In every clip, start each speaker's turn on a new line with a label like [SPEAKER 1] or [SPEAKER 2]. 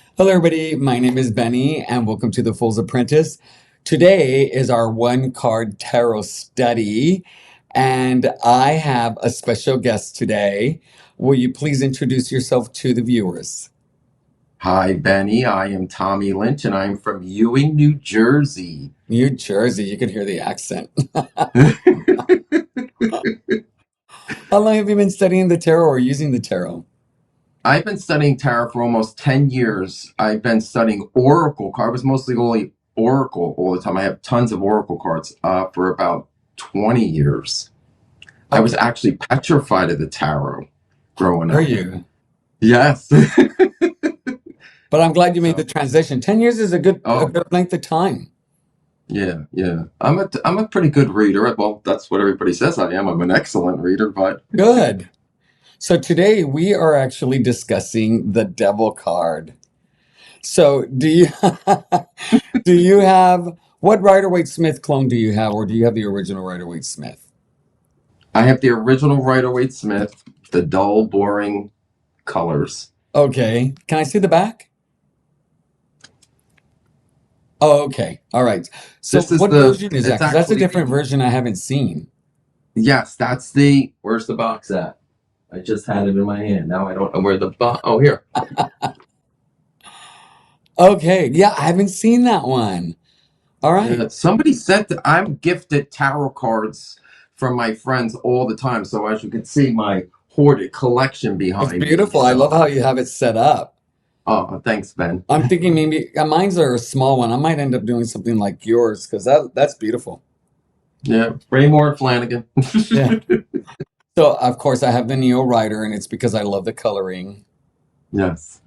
[SPEAKER 1] Hello, everybody. My name is Benny, and welcome to The Fool's Apprentice. Today is our one card tarot study, and I have a special guest today. Will you please introduce yourself to the viewers?
[SPEAKER 2] Hi, Benny. I am Tommy Lynch, and I'm from Ewing, New Jersey.
[SPEAKER 1] New Jersey, you can hear the accent. How long have you been studying the tarot or using the tarot?
[SPEAKER 2] I've been studying tarot for almost 10 years. I've been studying Oracle cards. I was mostly only Oracle all the time. I have tons of Oracle cards for about 20 years. I was
[SPEAKER 1] Okay,
[SPEAKER 2] actually petrified of the tarot growing
[SPEAKER 1] are
[SPEAKER 2] up.
[SPEAKER 1] you?
[SPEAKER 2] Yes.
[SPEAKER 1] But I'm glad you made the
[SPEAKER 2] So,
[SPEAKER 1] transition. 10 years is a
[SPEAKER 2] oh,
[SPEAKER 1] good length of time.
[SPEAKER 2] yeah, yeah. I'm a pretty good reader. Well, that's what everybody says I am. I'm an excellent reader, but
[SPEAKER 1] Good. So today we are actually discussing the devil card. So do you do you have what Rider-Waite-Smith clone do you have, or do you have the original Rider-Waite-Smith?
[SPEAKER 2] I have the original Rider-Waite-Smith, the dull, boring colors.
[SPEAKER 1] Okay. Can I see the back? Oh, okay. All right. So
[SPEAKER 2] This is
[SPEAKER 1] what
[SPEAKER 2] the,
[SPEAKER 1] version is that?
[SPEAKER 2] it's
[SPEAKER 1] Because that's a
[SPEAKER 2] actually
[SPEAKER 1] different
[SPEAKER 2] the,
[SPEAKER 1] version I haven't seen.
[SPEAKER 2] yes, where's the box at? I just had it in my hand. Now I don't know where the box, oh, here.
[SPEAKER 1] Okay. Yeah, I haven't seen that one. All right.
[SPEAKER 2] Yeah, somebody said that I'm gifted tarot cards from my friends all the time. So as you can see, my hoarded collection
[SPEAKER 1] It's
[SPEAKER 2] behind me.
[SPEAKER 1] beautiful. I love
[SPEAKER 2] So,
[SPEAKER 1] how you have it set up.
[SPEAKER 2] oh, thanks, Ben.
[SPEAKER 1] I'm thinking maybe mine's are a small one. I might end up doing something like yours because that's beautiful.
[SPEAKER 2] Yeah, Raymore Flanagan.
[SPEAKER 1] Yeah. So of course I have the Neo Rider, and it's because I love the coloring.
[SPEAKER 2] Yes.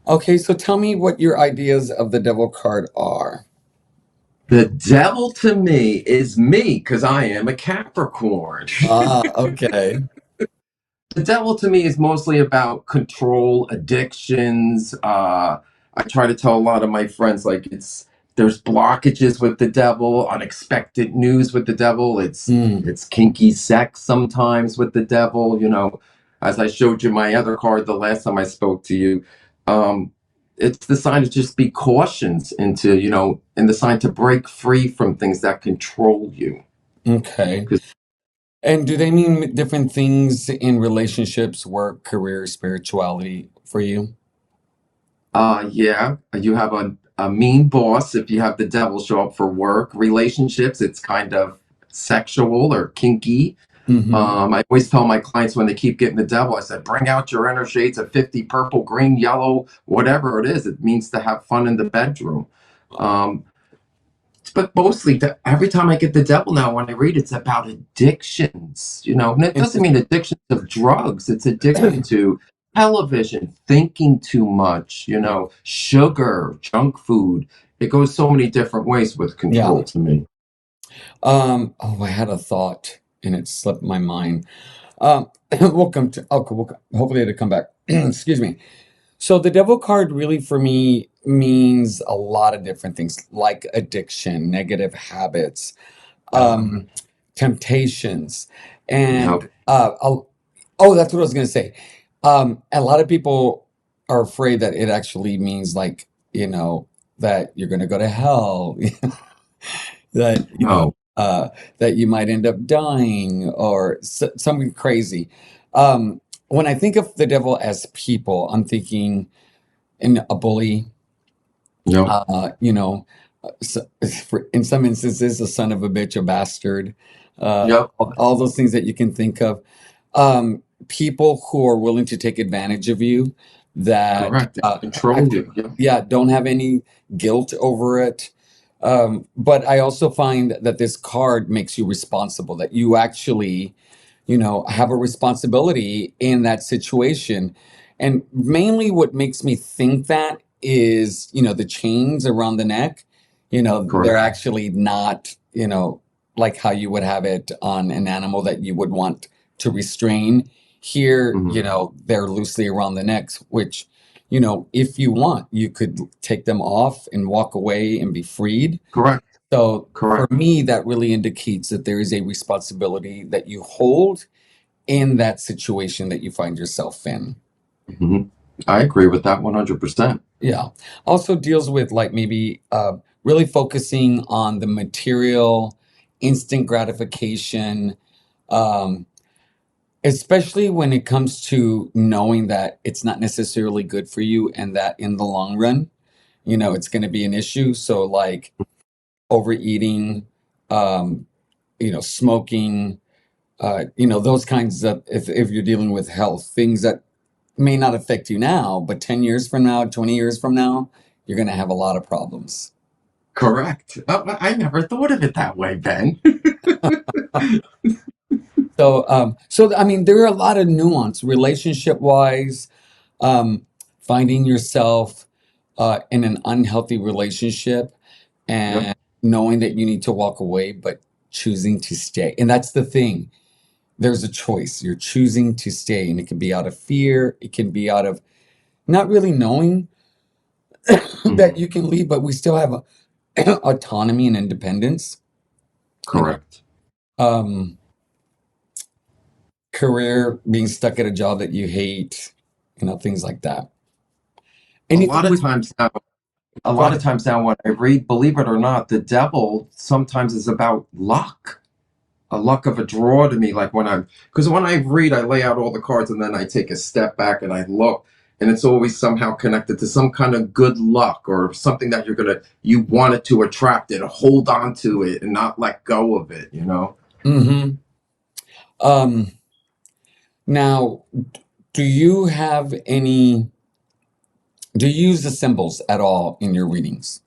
[SPEAKER 1] Okay, so tell me what your ideas of the devil card are.
[SPEAKER 2] The devil to me is me because I am a Capricorn.
[SPEAKER 1] Ah, okay.
[SPEAKER 2] The devil to me is mostly about control, addictions. I try to tell a lot of my friends like there's blockages with the devil, unexpected news with the devil. It's
[SPEAKER 1] Hmm.
[SPEAKER 2] it's kinky sex sometimes with the devil. As I showed you my other card the last time I spoke to you. Um, it's the sign to just be cautious into and the sign to break free from things that control you.
[SPEAKER 1] Okay. And do they mean different things in relationships, work, career, spirituality for you?
[SPEAKER 2] Yeah, you have a mean boss if you have the devil show up for work. Relationships, it's kind of sexual or kinky.
[SPEAKER 1] Hmm.
[SPEAKER 2] I always tell my clients when they keep getting the devil, I said, bring out your inner shades of 50 purple, green, yellow, whatever it is. It means to have fun in the bedroom. Um, but mostly, every time I get the devil now, when I read, it's about addictions, and it doesn't mean addictions of drugs. It's addiction to television, thinking too much, sugar, junk food. It goes so many different ways with
[SPEAKER 1] Yeah.
[SPEAKER 2] control to me.
[SPEAKER 1] Oh, I had a thought and it slipped my mind. Welcome to, okay, hopefully it'll come back. Excuse me. So the devil card really for me means a lot of different things like addiction, negative habits,
[SPEAKER 2] Uh,
[SPEAKER 1] um, temptations,
[SPEAKER 2] yep.
[SPEAKER 1] and oh, that's what I was going to say. A lot of people are afraid that it actually means like, that you're going to go to hell, that,
[SPEAKER 2] Oh,
[SPEAKER 1] that you might end up dying or something crazy. When I think of the devil as people, I'm thinking in a bully,
[SPEAKER 2] yep.
[SPEAKER 1] uh, you know, in some instances, a son of a bitch, a bastard,
[SPEAKER 2] Yep.
[SPEAKER 1] all those things that you can think of. People who are willing to take advantage of you, that,
[SPEAKER 2] Correct. Control you. Yep.
[SPEAKER 1] yeah, don't have any guilt over it. But I also find that this card makes you responsible, that you actually, have a responsibility in that situation. And mainly what makes me think that is, the chains around the neck, they're
[SPEAKER 2] Correct.
[SPEAKER 1] actually not, like how you would have it on an animal that you would want to restrain. Here,
[SPEAKER 2] Mhm.
[SPEAKER 1] they're loosely around the necks, which, if you want, you could take them off and walk away and be freed.
[SPEAKER 2] Correct.
[SPEAKER 1] So for
[SPEAKER 2] Correct.
[SPEAKER 1] me, that really indicates that there is a responsibility that you hold in that situation that you find yourself in.
[SPEAKER 2] Mhm. I agree with that 100%.
[SPEAKER 1] Yeah. Also deals with like maybe really focusing on the material, instant gratification, um, especially when it comes to knowing that it's not necessarily good for you and that in the long run, it's going to be an issue. So like overeating, um, smoking, those kinds of, if you're dealing with health, things that may not affect you now, but 10 years from now, 20 years from now, you're going to have a lot of problems.
[SPEAKER 2] Correct. I never thought of it that way, Ben.
[SPEAKER 1] So I mean, there are a lot of nuance relationship wise, finding yourself in an unhealthy relationship
[SPEAKER 2] Yep.
[SPEAKER 1] and knowing that you need to walk away, but choosing to stay. And that's the thing. There's a choice. You're choosing to stay, and it can be out of fear. It can be out of not really knowing that
[SPEAKER 2] Mhm.
[SPEAKER 1] you can leave, but we still have autonomy and independence. You know,
[SPEAKER 2] Correct.
[SPEAKER 1] um, career, being stuck at a job that you hate, things like that.
[SPEAKER 2] A
[SPEAKER 1] Anything
[SPEAKER 2] lot of
[SPEAKER 1] with,
[SPEAKER 2] times now, a
[SPEAKER 1] go
[SPEAKER 2] lot of
[SPEAKER 1] ahead.
[SPEAKER 2] times now when I read, believe it or not, the devil sometimes is about luck. A luck of a draw to me. Like because when I read, I lay out all the cards and then I take a step back and I look, and it's always somehow connected to some kind of good luck or something that you wanted to attract it, hold on to it, and not let go of it.
[SPEAKER 1] Hmm. Um, Now, do you have any, do you use the symbols at all in your readings?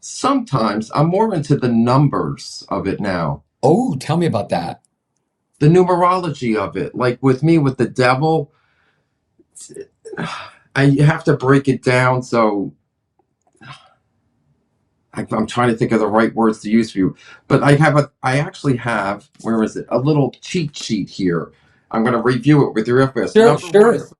[SPEAKER 2] Sometimes I'm more into the numbers of it now,
[SPEAKER 1] Oh, tell me about that.
[SPEAKER 2] the numerology of it. Like with me, with the devil, I have to break it down. So I'm trying to think of the right words to use for you, but I actually have, where is it? A little cheat sheet here. I'm going to review it with your reference.
[SPEAKER 1] Sure, sure.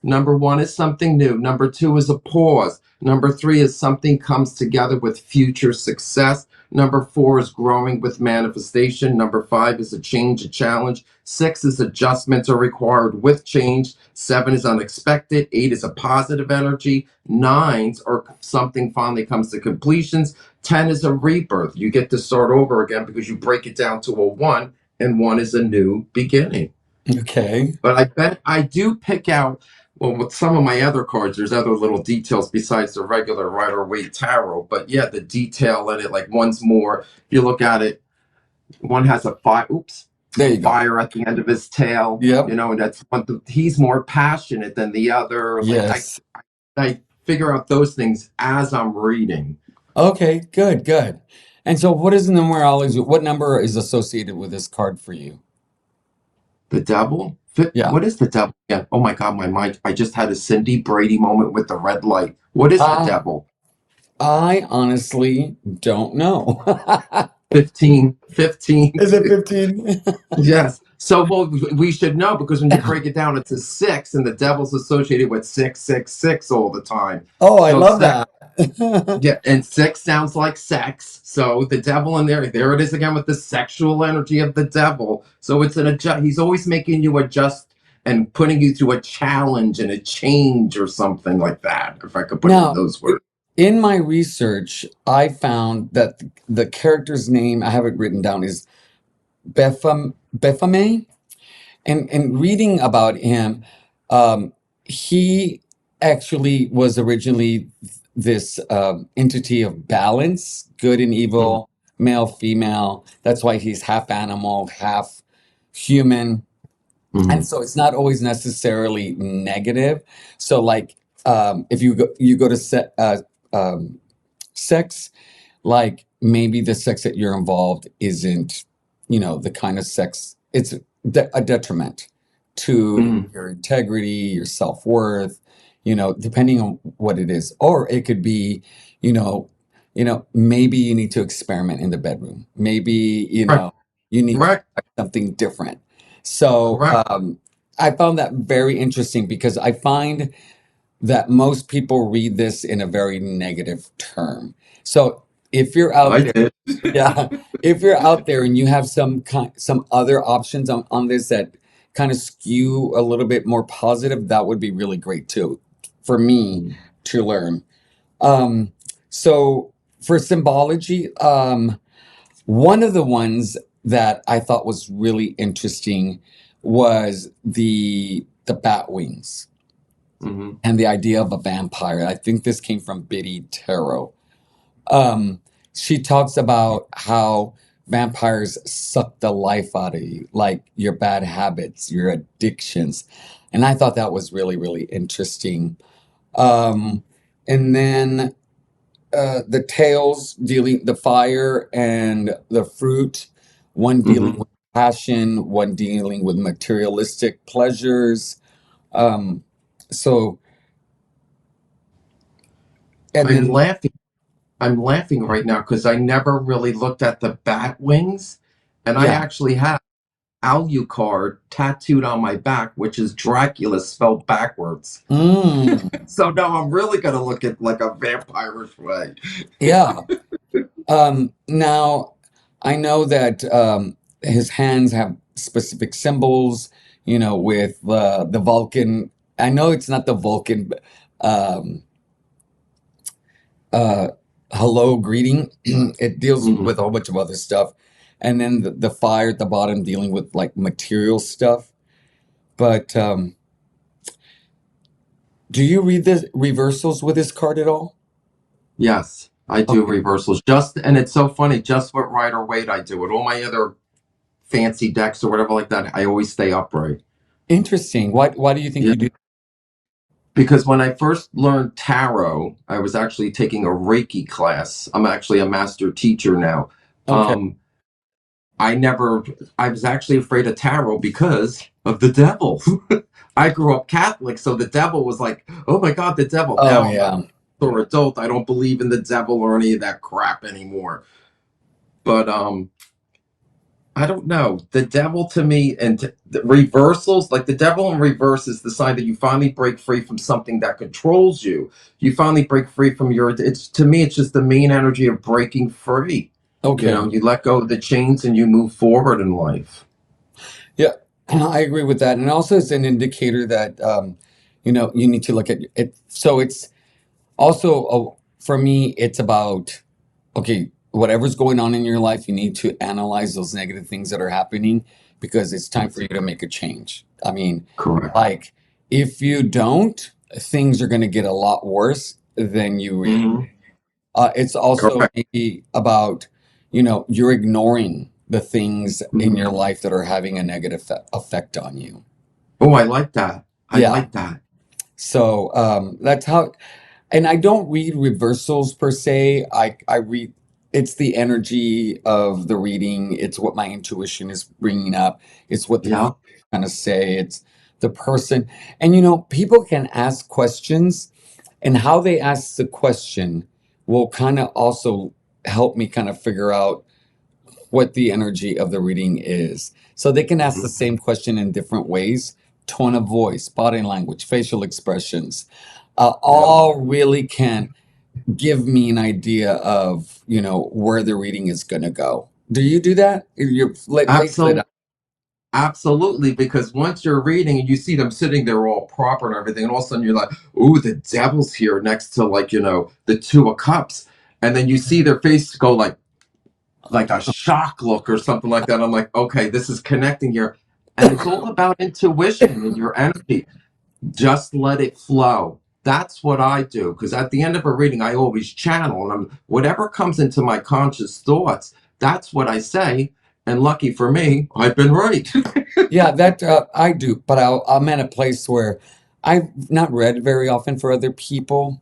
[SPEAKER 2] Number one is something new. Number two is a pause. Number three is something comes together with future success. Number four is growing with manifestation. Number five is a change, a challenge. Six is adjustments are required with change. Seven is unexpected. Eight is a positive energy. Nines or something finally comes to completions. 10 is a rebirth. You get to start over again because you break it down to a one, and one is a new beginning.
[SPEAKER 1] Okay.
[SPEAKER 2] But I bet I do pick out, well, with some of my other cards, there's other little details besides the regular Rider-Waite tarot. But yeah, the detail in it, like one's more, if you look at it, one has a fire, oops,
[SPEAKER 1] There
[SPEAKER 2] a
[SPEAKER 1] you go.
[SPEAKER 2] fire at the end of his tail,
[SPEAKER 1] Yep.
[SPEAKER 2] and that's he's more passionate than the other. Like
[SPEAKER 1] Yes.
[SPEAKER 2] I figure out those things as I'm reading.
[SPEAKER 1] Okay, good, good. And so what is the numerology? What number is associated with this card for you?
[SPEAKER 2] The devil?
[SPEAKER 1] Yeah.
[SPEAKER 2] What is the devil? Yeah. Oh my God, my mind. I just had a Cindy Brady moment with the red light. What is the
[SPEAKER 1] Uh,
[SPEAKER 2] devil?
[SPEAKER 1] I honestly don't know.
[SPEAKER 2] 15. 15.
[SPEAKER 1] Is it 15?
[SPEAKER 2] Yes. So, well, we should know because when you break it down, it's a six, and the devil's associated with 666 all the time.
[SPEAKER 1] Oh, I
[SPEAKER 2] So,
[SPEAKER 1] love that.
[SPEAKER 2] yeah, and six sounds like sex. So the devil in there it is again with the sexual energy of the devil. So it's an adjust. He's always making you adjust and putting you through a challenge and a change or something like that. If I could put it in
[SPEAKER 1] Now,
[SPEAKER 2] those words.
[SPEAKER 1] in my research, I found that the character's name, I have it written down, is Baphomet. And reading about him, he actually was originally this entity of balance, good and
[SPEAKER 2] Mhm,
[SPEAKER 1] evil, male, female. That's why he's half animal, half human. And
[SPEAKER 2] mhm,
[SPEAKER 1] so it's not always necessarily negative. So like if you go to sex, like maybe the sex that you're involved isn't, the kind of sex, it's a detriment to
[SPEAKER 2] mhm.
[SPEAKER 1] your integrity, your self-worth, depending on what it is. Or it could be, you know, maybe you need to experiment in the bedroom. Maybe,
[SPEAKER 2] Correct.
[SPEAKER 1] you need to
[SPEAKER 2] Correct.
[SPEAKER 1] try something different. So
[SPEAKER 2] Correct.
[SPEAKER 1] I found that very interesting because I find that most people read this in a very negative term. So if you're out
[SPEAKER 2] I
[SPEAKER 1] there,
[SPEAKER 2] did.
[SPEAKER 1] yeah, if you're out there and you have some other options on this that kind of skew a little bit more positive, that would be really great too, for me to learn. Um, so for symbology, one of the ones that I thought was really interesting was the bat wings
[SPEAKER 2] Hmm.
[SPEAKER 1] and the idea of a vampire. I think this came from Biddy Tarot. Um, she talks about how vampires suck the life out of you, like your bad habits, your addictions. And I thought that was really, really interesting. Um, and then the tails dealing the fire and the fruit, one dealing
[SPEAKER 2] Hmm.
[SPEAKER 1] with passion, one dealing with materialistic pleasures. Um, so, and
[SPEAKER 2] I'm
[SPEAKER 1] then,
[SPEAKER 2] laughing. I'm laughing right now because I never really looked at the bat wings, and I
[SPEAKER 1] yeah.
[SPEAKER 2] actually have Alucard tattooed on my back, which is Dracula spelled backwards.
[SPEAKER 1] Mm,
[SPEAKER 2] So now I'm really gonna look at like a vampirish way.
[SPEAKER 1] yeah. Now, I know that his hands have specific symbols, with the Vulcan. I know it's not the Vulcan um, uh, hello greeting. It deals
[SPEAKER 2] Mhm.
[SPEAKER 1] with a whole bunch of other stuff. And then the fire at the bottom dealing with like material stuff. But do you read the reversals with this card at all?
[SPEAKER 2] Yes, I do
[SPEAKER 1] Okay.
[SPEAKER 2] reversals. Just and it's so funny. Just what Rider Waite I do. With all my other fancy decks or whatever like that, I always stay upright.
[SPEAKER 1] Interesting. Why do you think
[SPEAKER 2] Yeah.
[SPEAKER 1] you do?
[SPEAKER 2] Because when I first learned tarot, I was actually taking a Reiki class. I'm actually a master teacher now.
[SPEAKER 1] Okay.
[SPEAKER 2] Um, I never, I was actually afraid of tarot because of the devil. I grew up Catholic, so the devil was like, oh my God, the devil.
[SPEAKER 1] Oh
[SPEAKER 2] Now I'm a
[SPEAKER 1] yeah.
[SPEAKER 2] mature adult. I don't believe in the devil or any of that crap anymore. But I don't know. The devil to me and the reversals, like the devil in reverse is the sign that you finally break free from something that controls you. You finally break free from your, it's to me, it's just the main energy of breaking free.
[SPEAKER 1] Okay.
[SPEAKER 2] You let go of the chains and you move forward in life.
[SPEAKER 1] Yeah, I agree with that. And also it's an indicator that you need to look at it. So it's also for me, it's about okay, whatever's going on in your life, you need to analyze those negative things that are happening because it's time for you to make a change. I mean,
[SPEAKER 2] Correct.
[SPEAKER 1] like if you don't, things are going to get a lot worse than you realize.
[SPEAKER 2] Hmm.
[SPEAKER 1] It's also
[SPEAKER 2] Correct.
[SPEAKER 1] maybe about, you're ignoring the things in
[SPEAKER 2] Mhm.
[SPEAKER 1] your life that are having a negative effect on you.
[SPEAKER 2] Oh, I like that. I
[SPEAKER 1] Yeah.
[SPEAKER 2] like that.
[SPEAKER 1] So that's how, and I don't read reversals per se. I read, it's the energy of the reading. It's what my intuition is bringing up. It's what the
[SPEAKER 2] Yeah.
[SPEAKER 1] people kind of say. It's the person. And, people can ask questions, and how they ask the question will kind of also help me kind of figure out what the energy of the reading is. So they can ask the
[SPEAKER 2] Mhm.
[SPEAKER 1] same question in different ways: tone of voice, body language, facial expressions,
[SPEAKER 2] Yeah.
[SPEAKER 1] all really can give me an idea of, where the reading is going to go. Do you do that? You're late.
[SPEAKER 2] Absolutely. Absolutely, because once you're reading and you see them sitting there all proper and everything, and all of a sudden you're like, "Ooh, the devil's here next to like the two of cups," and then you see their face go like a shock look or something like that. I'm like, okay, this is connecting here, and it's all about intuition and your energy. Just let it flow. That's what I do because at the end of a reading, I always channel and whatever comes into my conscious thoughts. That's what I say, and lucky for me, I've been right.
[SPEAKER 1] Yeah, that I do, but I'm at a place where I've not read very often for other people.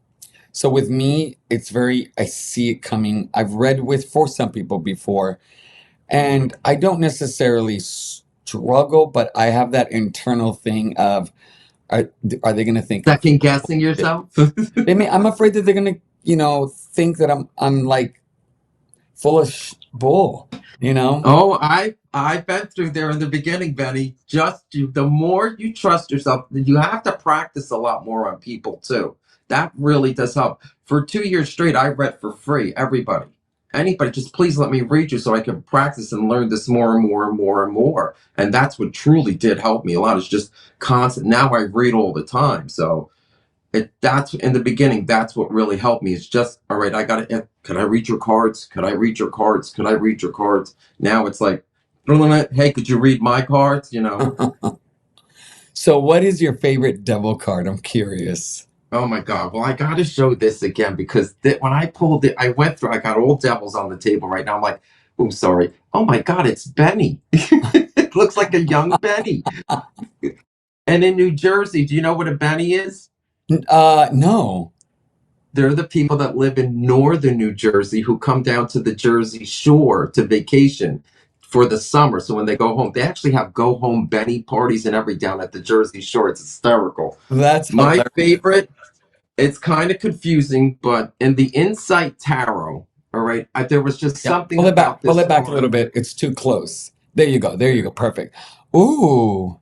[SPEAKER 1] So with me, it's I see it coming. I've read with for some people before, and I don't necessarily struggle, but I have that internal thing of, are, are they going to think I'm
[SPEAKER 2] Second guessing yourself.
[SPEAKER 1] I'm afraid that they're going to, think that I'm like full of bull, you know?
[SPEAKER 2] Oh, I've been through there in the beginning, Benny. The more you trust yourself, you have to practice a lot more on people too. That really does help. For 2 years straight, I read for free, everybody. anybody, just please let me read you so I can practice and learn this more and more and more and more. And that's what truly did help me a lot. It's just constant. Now I read all the time. So that's in the beginning, that's what really helped me. It's just, all right, I got to, could I read your cards? Could I read your cards? Could I read your cards? Now it's like, hey, could you read my cards? You know?
[SPEAKER 1] So, what is your favorite devil card? I'm curious.
[SPEAKER 2] Oh my God. Well, I got to show this again because when I pulled it, I went through, I got all devils on the table right now. I'm like, oh, sorry. Oh my God, it's Benny. It looks like a young Benny. And in New Jersey, do you know what a Benny is?
[SPEAKER 1] No.
[SPEAKER 2] They're the people that live in northern New Jersey who come down to the Jersey Shore to vacation for the summer. So when they go home, they actually have go home Benny parties and everything down at the Jersey Shore. It's hysterical.
[SPEAKER 1] That's
[SPEAKER 2] My
[SPEAKER 1] hilarious.
[SPEAKER 2] favorite, it's kind of confusing, but in the Insight Tarot, all right, there was just
[SPEAKER 1] Yeah,
[SPEAKER 2] something
[SPEAKER 1] pull it back,
[SPEAKER 2] about
[SPEAKER 1] pull
[SPEAKER 2] this
[SPEAKER 1] it back a
[SPEAKER 2] card.
[SPEAKER 1] little bit. It's too close. There you go. There you go. Perfect. Ooh,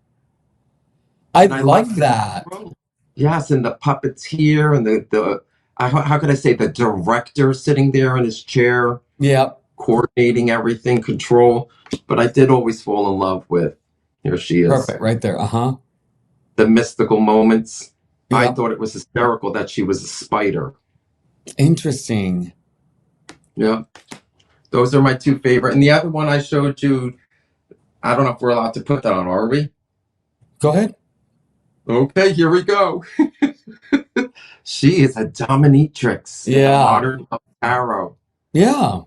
[SPEAKER 1] I
[SPEAKER 2] And I
[SPEAKER 1] like
[SPEAKER 2] love the
[SPEAKER 1] that.
[SPEAKER 2] tarot. Yes, and the puppeteer and how could I say, the director sitting there in his chair
[SPEAKER 1] Yeah,
[SPEAKER 2] coordinating everything, control. But I did always fall in love with, here she is,
[SPEAKER 1] perfect. Right there. Uh-huh.
[SPEAKER 2] the mystical moments. I
[SPEAKER 1] Yeah.
[SPEAKER 2] thought it was hysterical that she was a spider.
[SPEAKER 1] Interesting.
[SPEAKER 2] Yeah, those are my two favorite. And the other one I showed you, I don't know if we're allowed to put that on, are we?
[SPEAKER 1] Go ahead.
[SPEAKER 2] Okay, here we go. She is a dominatrix in the
[SPEAKER 1] Yeah.
[SPEAKER 2] modern tarot.
[SPEAKER 1] Yeah.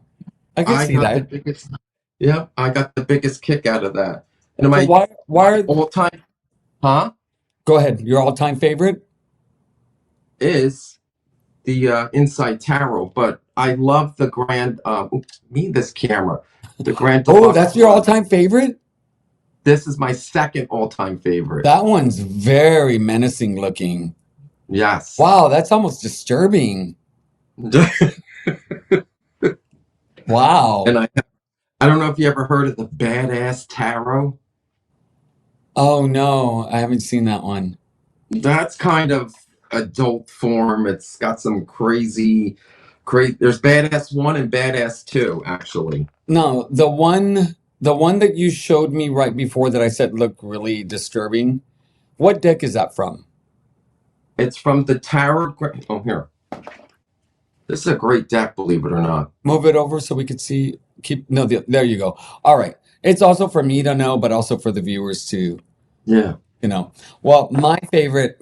[SPEAKER 1] I can
[SPEAKER 2] I
[SPEAKER 1] see
[SPEAKER 2] got the
[SPEAKER 1] that.
[SPEAKER 2] biggest, yeah, I got the biggest kick out of that. And
[SPEAKER 1] So why
[SPEAKER 2] my
[SPEAKER 1] are,
[SPEAKER 2] all time, huh,
[SPEAKER 1] go ahead. Your all-time favorite?
[SPEAKER 2] is the Inside Tarot, but I love the Grand. Oops, me this camera, the Grand
[SPEAKER 1] Oh,
[SPEAKER 2] Deluxe
[SPEAKER 1] that's your
[SPEAKER 2] one.
[SPEAKER 1] all-time favorite?
[SPEAKER 2] This is my second all-time favorite.
[SPEAKER 1] That one's very menacing looking.
[SPEAKER 2] Yes,
[SPEAKER 1] Wow, that's almost disturbing.
[SPEAKER 2] and
[SPEAKER 1] Wow.
[SPEAKER 2] I don't know if you ever heard of the Badass Tarot.
[SPEAKER 1] Oh no, I haven't seen that one.
[SPEAKER 2] That's kind of adult form. It's got some crazy, crazy. There's Badass One and Badass Two, actually.
[SPEAKER 1] No, the one that you showed me right before that I said looked really disturbing. What deck is that from?
[SPEAKER 2] It's from the Tarot. Oh, here. This is a great deck, believe it or not.
[SPEAKER 1] Move it over so we could see. Keep no, there you go. All right. It's also for me to know, but also for the viewers to,
[SPEAKER 2] Yeah.
[SPEAKER 1] you know. Well, my favorite,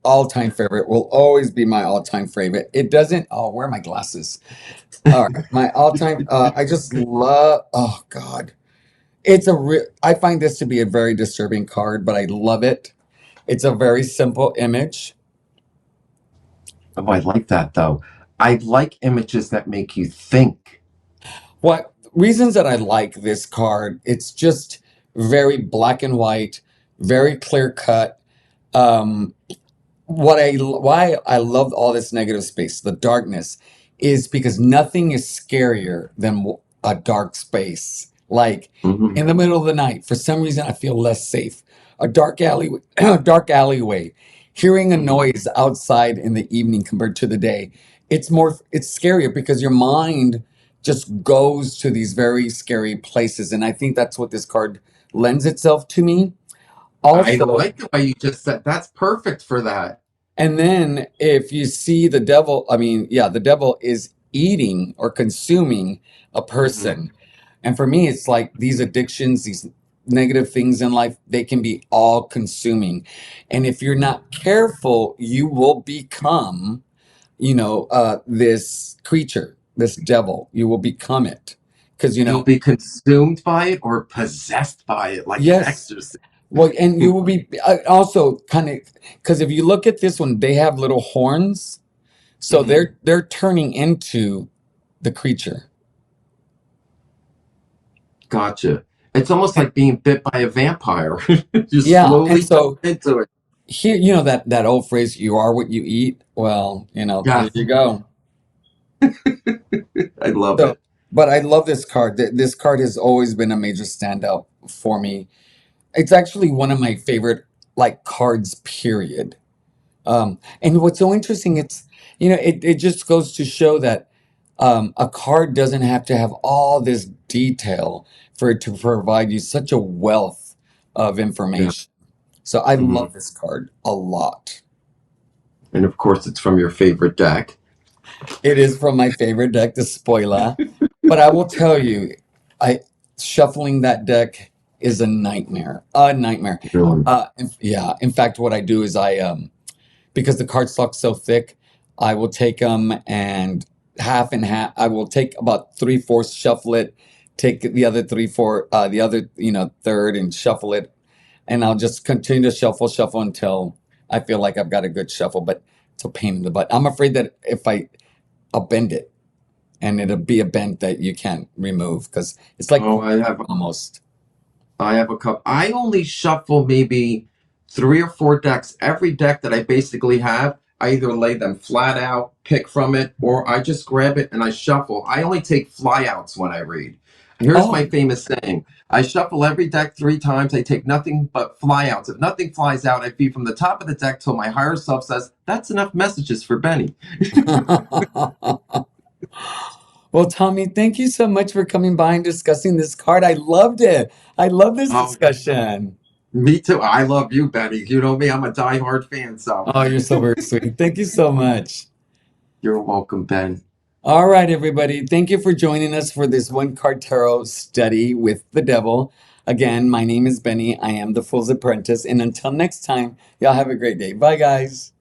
[SPEAKER 1] all-time favorite will always be my all-time favorite. It doesn't, oh, where are my glasses? All right. My all-time, I just love, oh God. I find this to be a very disturbing card, but I love it. It's a very simple image.
[SPEAKER 2] Oh, I like that though. I like images that make you think.
[SPEAKER 1] What reasons that I like this card? It's just very black and white, very clear cut. Um, why I love all this negative space, the darkness, is because nothing is scarier than a dark space. Like
[SPEAKER 2] Hmm.
[SPEAKER 1] in the middle of the night, for some reason, I feel less safe. A dark alleyway, dark alleyway, hearing a
[SPEAKER 2] Hmm.
[SPEAKER 1] noise outside in the evening compared to the day. It's scarier because your mind just goes to these very scary places. And I think that's what this card lends itself to me.
[SPEAKER 2] I
[SPEAKER 1] Also,
[SPEAKER 2] like the way you just said. That's perfect for that.
[SPEAKER 1] and then if you see the devil, I mean, yeah, the devil is eating or consuming a
[SPEAKER 2] Hmm.
[SPEAKER 1] person. And for me, it's like these addictions, these negative things in life, they can be all consuming. And if you're not careful, you will become, this creature, this devil. You will become it. Because,
[SPEAKER 2] You'll be consumed by it or possessed by it, like an
[SPEAKER 1] yes.
[SPEAKER 2] exorcist.
[SPEAKER 1] Well, and you will be also kind of, because if you look at this one, they have little horns. So
[SPEAKER 2] Hmm.
[SPEAKER 1] they're turning into the creature.
[SPEAKER 2] Gotcha. It's almost
[SPEAKER 1] And-
[SPEAKER 2] like being bit by a vampire. You
[SPEAKER 1] yeah, and
[SPEAKER 2] slowly turn
[SPEAKER 1] so
[SPEAKER 2] into it.
[SPEAKER 1] here, that old phrase, "You are what you eat." Well, here
[SPEAKER 2] Yes,
[SPEAKER 1] you go.
[SPEAKER 2] I love
[SPEAKER 1] So,
[SPEAKER 2] it.
[SPEAKER 1] but I love this card. This card has always been a major standout for me. It's actually one of my favorite like cards. Period. And what's so interesting, it just goes to show that A card doesn't have to have all this detail for it to provide you such a wealth of
[SPEAKER 2] Yeah.
[SPEAKER 1] information. So I
[SPEAKER 2] Hmm.
[SPEAKER 1] love this card a lot.
[SPEAKER 2] And of course, it's from your favorite deck.
[SPEAKER 1] It is from my favorite deck, the Spoiler. But I will tell you, I shuffling that deck is a nightmare. A nightmare.
[SPEAKER 2] Really?
[SPEAKER 1] Yeah. In fact, what I do is because the cardstock's so thick, I will take them and half and half. I will take about three-fourths, shuffle it, take the other the other, third and shuffle it. And I'll just continue to shuffle until I feel like I've got a good shuffle, but it's a pain in the butt. I'm afraid that I'll bend it and it'll be a bend that you can't remove because it's like
[SPEAKER 2] Oh,
[SPEAKER 1] almost.
[SPEAKER 2] I have a cup. I only shuffle maybe 3 or 4 decks. Every deck that I basically have, I either lay them flat out, pick from it, or I just grab it and I shuffle. I only take flyouts when I read. Here's my
[SPEAKER 1] Oh,
[SPEAKER 2] famous saying. I shuffle every deck 3 times. I take nothing but flyouts. If nothing flies out, I feed from the top of the deck till my higher self says, that's enough messages for Benny.
[SPEAKER 1] well, Tommy, thank you so much for coming by and discussing this card. I loved it. I love this
[SPEAKER 2] Oh,
[SPEAKER 1] discussion.
[SPEAKER 2] me too. I love you, Benny. You know me, I'm a diehard fan, so
[SPEAKER 1] Oh, you're so very sweet. Thank you so much.
[SPEAKER 2] you're welcome, Ben.
[SPEAKER 1] All right, everybody. Thank you for joining us for this one card tarot study with the devil. Again, my name is Benny. I am the Fool's Apprentice. And until next time, y'all have a great day. Bye, guys.